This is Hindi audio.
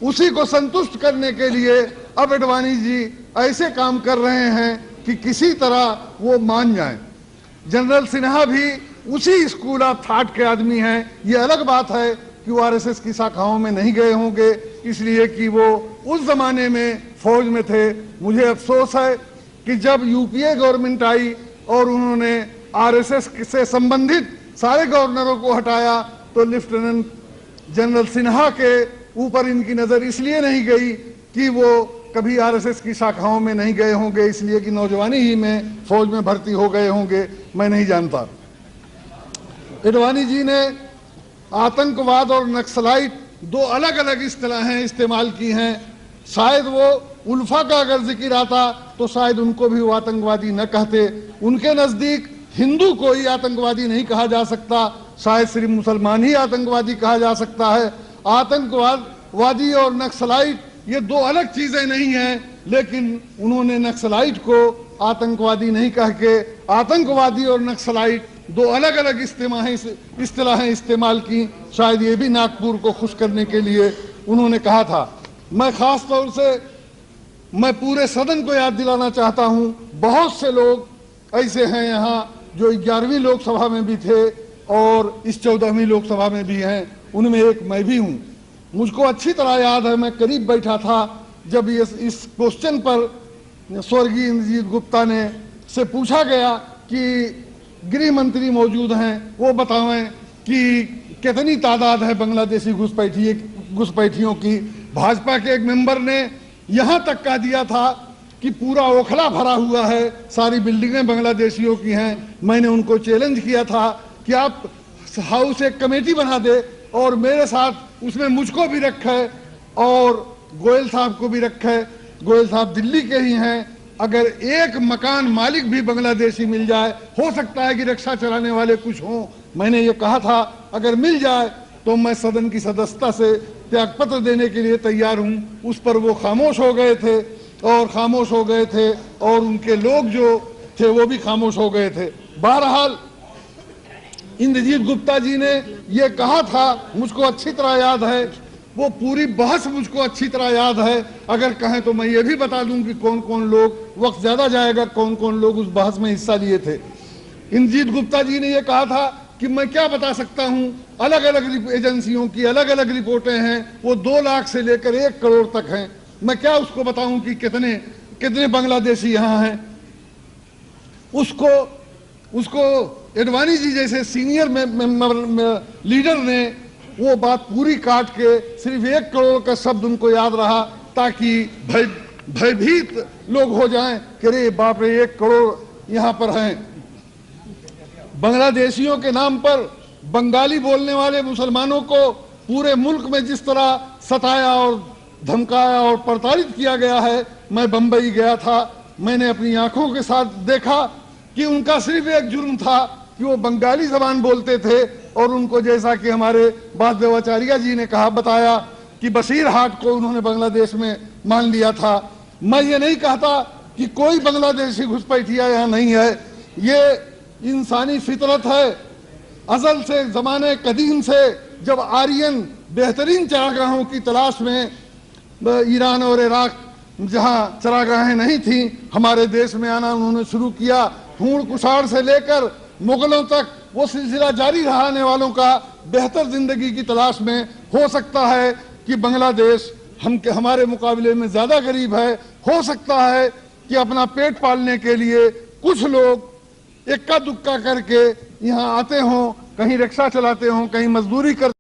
उसी को संतुष्ट करने के लिए अब अडवाणी जी ऐसे काम कर रहे हैं कि किसी तरह वो मान जाएं। जनरल सिन्हा भी उसी स्कूल ऑफ थॉट के आदमी हैं। ये अलग बात है कि वो आरएसएस की शाखाओं में नहीं गए होंगे, इसलिए कि वो उस जमाने में फौज में थे। मुझे अफसोस है कि जब यूपीए गवर्नमेंट आई और उन्होंने आरएसएस से संबंधित सारे गवर्नरों को हटाया, तो लेफ्टिनेंट जनरल सिन्हा के ऊपर इनकी नजर इसलिए नहीं गई कि वो कभी आरएसएस की शाखाओं में नहीं गए होंगे, इसलिए कि नौजवानी ही में फौज में भर्ती हो गए होंगे, मैं नहीं जानता। अडवाणी जी ने आतंकवाद और नक्सलाइट दो अलग अलग इस्तिलाहें इस्तेमाल की हैं। शायद वो उल्फा का अगर जिक्र आता तो शायद उनको भी वो आतंकवादी न कहते। उनके नजदीक हिंदू को ही आतंकवादी नहीं कहा जा सकता, शायद सिर्फ मुसलमान ही आतंकवादी कहा जा सकता है। आतंकवादी और नक्सलाइट ये दो अलग चीजें नहीं हैं, लेकिन उन्होंने नक्सलाइट को आतंकवादी नहीं कह के आतंकवादी और नक्सलाइट दो अलग अलग इस्तिलाहें इस्तेमाल की। शायद ये भी नागपुर को खुश करने के लिए उन्होंने कहा था। मैं खास तौर से मैं पूरे सदन को याद दिलाना चाहता हूं, बहुत से लोग ऐसे हैं यहाँ जो 11वीं लोकसभा में भी थे और इस 14वीं लोकसभा में भी हैं, उनमें एक मैं भी हूं। मुझको अच्छी तरह याद है, मैं करीब बैठा था जब इस क्वेश्चन पर स्वर्गीय इंद्रजीत गुप्ता ने से पूछा गया कि गृह मंत्री मौजूद हैं, वो बताएं कि कितनी तादाद है बांग्लादेशी घुसपैठियों की। भाजपा के एक मेंबर ने यहां तक कह दिया था कि पूरा ओखला भरा हुआ है, सारी बिल्डिंगें बांग्लादेशियों की हैं। मैंने उनको चैलेंज किया था कि आप हाउस एक कमेटी बना दे और मेरे साथ उसमें मुझको भी रखे और गोयल साहब को भी रखे। गोयल साहब दिल्ली के ही हैं। अगर एक मकान मालिक भी बांग्लादेशी मिल जाए, हो सकता है कि रिक्शा चलाने वाले कुछ हों, मैंने ये कहा था अगर मिल जाए तो मैं सदन की सदस्यता से त्यागपत्र देने के लिए तैयार हूं। उस पर वो खामोश हो गए थे और उनके लोग जो थे वो भी खामोश हो गए थे। बहरहाल इंद्रजीत गुप्ता जी ने ये कहा था, मुझको अच्छी तरह याद है, वो पूरी बहस मुझको अच्छी तरह याद है। अगर कहें तो मैं ये भी बता दूं कि कौन कौन लोग, वक्त ज्यादा जाएगा, कौन कौन लोग उस बहस में हिस्सा लिए थे। इंद्रजीत गुप्ता जी ने ये कहा था कि मैं क्या बता सकता हूं, अलग अलग एजेंसियों की अलग अलग रिपोर्टें हैं, वो 2 लाख से लेकर 1 करोड़ तक हैं। मैं क्या उसको बताऊं कि कितने बांग्लादेशी यहाँ हैं। उसको अडवाणी जी जैसे सीनियर लीडर ने वो बात पूरी काट के सिर्फ 1 करोड़ का शब्द उनको याद रहा, ताकि भयभीत लोग हो जाएं कि अरे बाप रे 1 करोड़ यहाँ पर हैं। बांग्लादेशियों के नाम पर बंगाली बोलने वाले मुसलमानों को पूरे मुल्क में जिस तरह सताया और धमकाया और प्रताड़ित किया गया है, मैं बंबई गया था, मैंने अपनी आंखों के साथ देखा कि उनका सिर्फ एक जुर्म था कि वो बंगाली जबान बोलते थे और उनको, जैसा कि हमारे वासुदेवाचार्य जी ने बताया कि बशीर हाट को उन्होंने बांग्लादेश में मान लिया था। मैं ये नहीं कहता कि कोई बांग्लादेशी घुसपैठिया यहाँ नहीं है, ये इंसानी फितरत है। अजल से, जमाने कदीम से, जब आर्यन बेहतरीन चरागाहों की तलाश में ईरान और इराक जहाँ चरागाहें नहीं थी, हमारे देश में आना उन्होंने शुरू किया। हूण कुषाण से लेकर मुगलों तक वो सिलसिला जारी रहने वालों का बेहतर जिंदगी की तलाश में। हो सकता है कि बांग्लादेश हमारे मुकाबले में ज्यादा गरीब है, हो सकता है कि अपना पेट पालने के लिए कुछ लोग इक्का दुक्का करके यहाँ आते हों, कहीं रिक्शा चलाते हों, कहीं मजदूरी कर